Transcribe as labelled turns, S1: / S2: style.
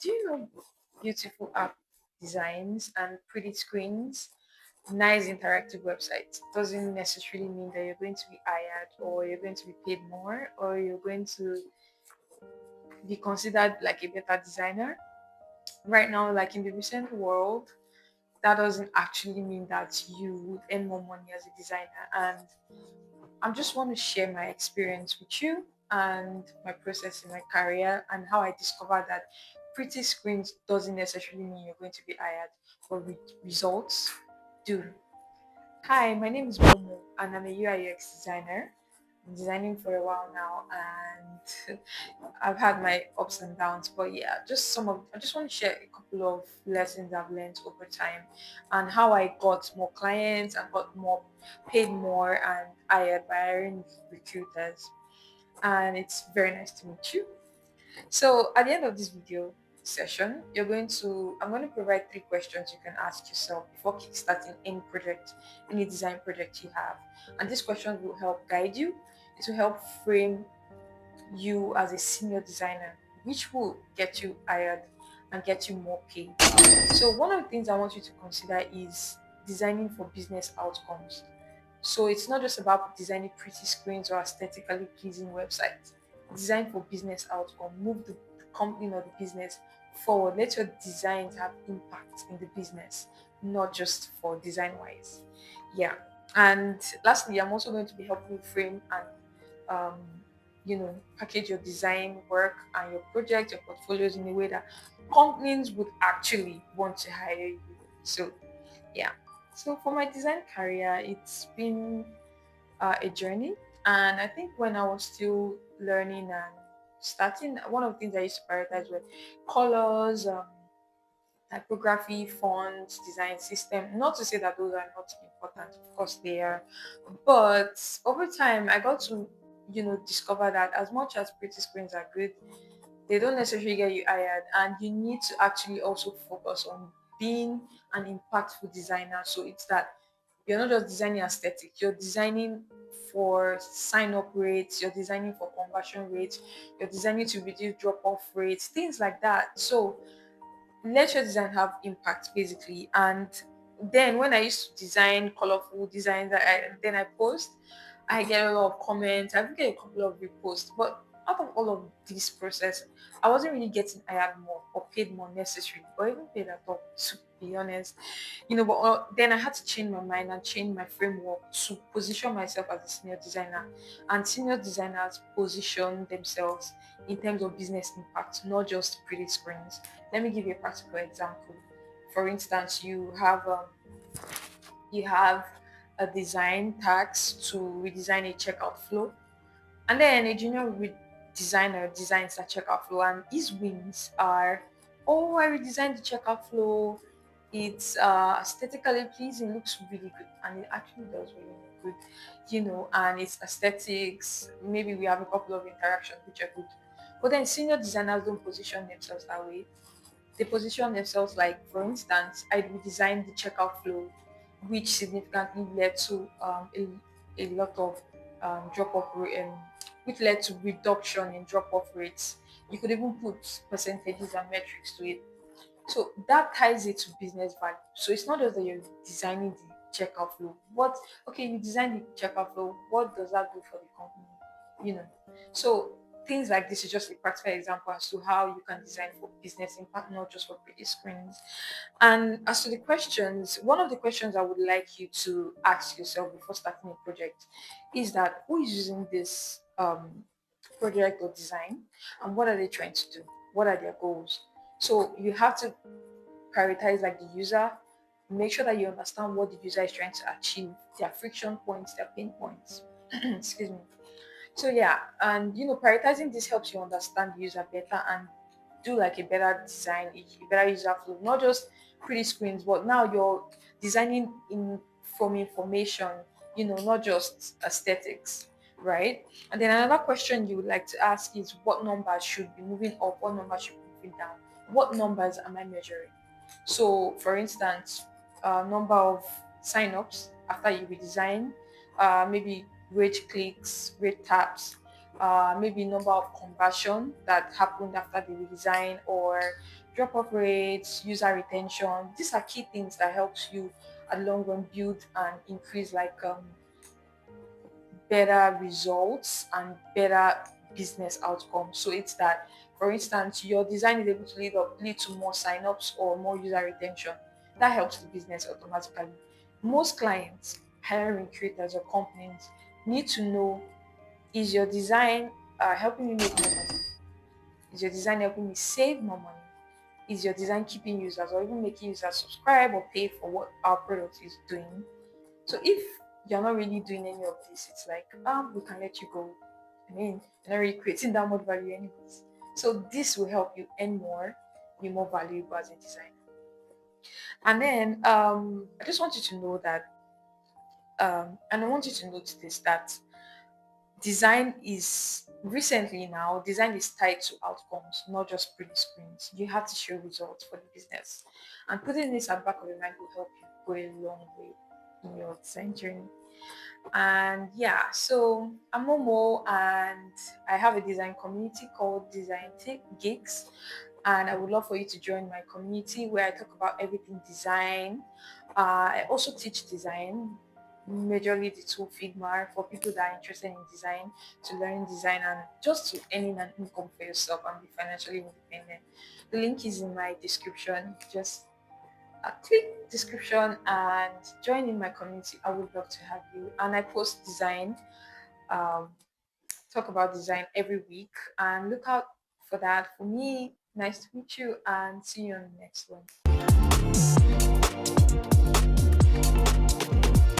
S1: Do you know beautiful app designs and pretty screens, nice interactive websites doesn't necessarily mean that you're going to be hired or you're going to be paid more or you're going to be considered like a better designer? Right now, like in the recent world, that doesn't actually mean that you would earn more money as a designer. And I just want to share my experience with you and my process in my career and how I discovered that pretty screens doesn't necessarily mean you're going to be hired, but results do. Hi, my name is Momo and I'm a UI UX designer. I'm designing for a while now and I've had my ups and downs, but yeah, just some of I just want to share a couple of lessons I've learned over time and how I got more clients and got more paid more and hired by hiring recruiters. And it's very nice to meet you. So at the end of this video session, I'm going to provide three questions you can ask yourself before kickstarting any project, any design project you have. And these questions will help guide you. It will help frame you as a senior designer, which will get you hired and get you more paid. So one of the things I want you to consider is designing for business outcomes. So it's not just about designing pretty screens or aesthetically pleasing websites. Design for business outcome. Move the company or the business forward. Let your designs have impact in the business, not just for design wise. Yeah. And lastly, I'm also going to be helping you frame and um, package your design work and your project, your portfolios in a way that companies would actually want to hire you. So yeah. So for my design career, it's been a journey. And I think when I was still learning and starting, one of the things I used to prioritize were colors, typography, fonts, design system. Not to say that those are not important, of course they are. But over time, I got to, discover that as much as pretty screens are good, they don't necessarily get you hired, and you need to actually also focus on being an impactful designer. So it's that you're not just designing aesthetic, you're designing for sign up rates, you're designing for conversion rates, you're designing to reduce drop off rates, things like that. So let your design have impact basically. And then when I used to design colorful designs that then I post, I get a lot of comments, I get a couple of reposts. But out of all of this process, I wasn't really getting hired more or paid more necessarily, or even paid at all, to be honest. But then I had to change my mind and change my framework to position myself as a senior designer. And senior designers position themselves in terms of business impact, not just pretty screens. Let me give you a practical example. For instance, you have a design task to redesign a checkout flow, and then a junior designer designs that checkout flow, and his wins are, oh, I redesigned the checkout flow. It's aesthetically pleasing, looks really good, and it actually does really look good, and it's aesthetics. Maybe we have a couple of interactions which are good. But then senior designers don't position themselves that way. They position themselves like, for instance, I redesigned the checkout flow, which significantly led to a lot of drop off rate, which led to reduction in drop off rates. You could even put percentages and metrics to it. So that ties it to business value. So it's not just that you're designing the checkout flow. Okay, you design the checkout flow. What does that do for the company? You know. So things like this is just a practical example as to how you can design for business impact, not just for pretty screens. And as to the questions, one of the questions I would like you to ask yourself before starting a project is that who is using this project or design, and what are they trying to do? What are their goals? So you have to prioritize like the user, make sure that you understand what the user is trying to achieve, their friction points, their pain points. Excuse me. So yeah, and prioritizing this helps you understand the user better and do like a better design, a better user flow, not just pretty screens, but now you're designing in from information, not just aesthetics, right? And then another question you would like to ask is what numbers should be moving up, what numbers should be moving down, what numbers am I measuring? So, for instance, number of signups after you redesign, maybe rate clicks, rate taps, maybe number of conversion that happened after the redesign, or drop off rates, user retention. These are key things that helps you at long run build and increase better results and better business outcomes. So it's that, for instance, your design is able to lead to more signups or more user retention. That helps the business automatically. Most clients, hiring creators or companies need to know, is your design helping me make more money? Is your design helping me save more money? Is your design keeping users or even making users subscribe or pay for what our product is doing? So if you're not really doing any of this, it's like, we can let you go. I mean, you're not really creating that much value anyways. So this will help you earn more, be more valuable as a designer. And then I just want you to know that, and I want you to note this, that design is recently now design is tied to outcomes, not just pretty screens. You have to show results for the business, and putting this at the back of your mind will help you go a long way in your design journey. And yeah, so I'm Momo, and I have a design community called Design Tech Gigs. And I would love for you to join my community where I talk about everything design. I also teach design, majorly the tool Figma for people that are interested in design, to learn design and just to earning an income for yourself and be financially independent. The link is in my description. Just click description and join in my community. I would love to have you. And I post design, um, talk about design every week, and look out for that. For me, nice to meet you and see you on the next one.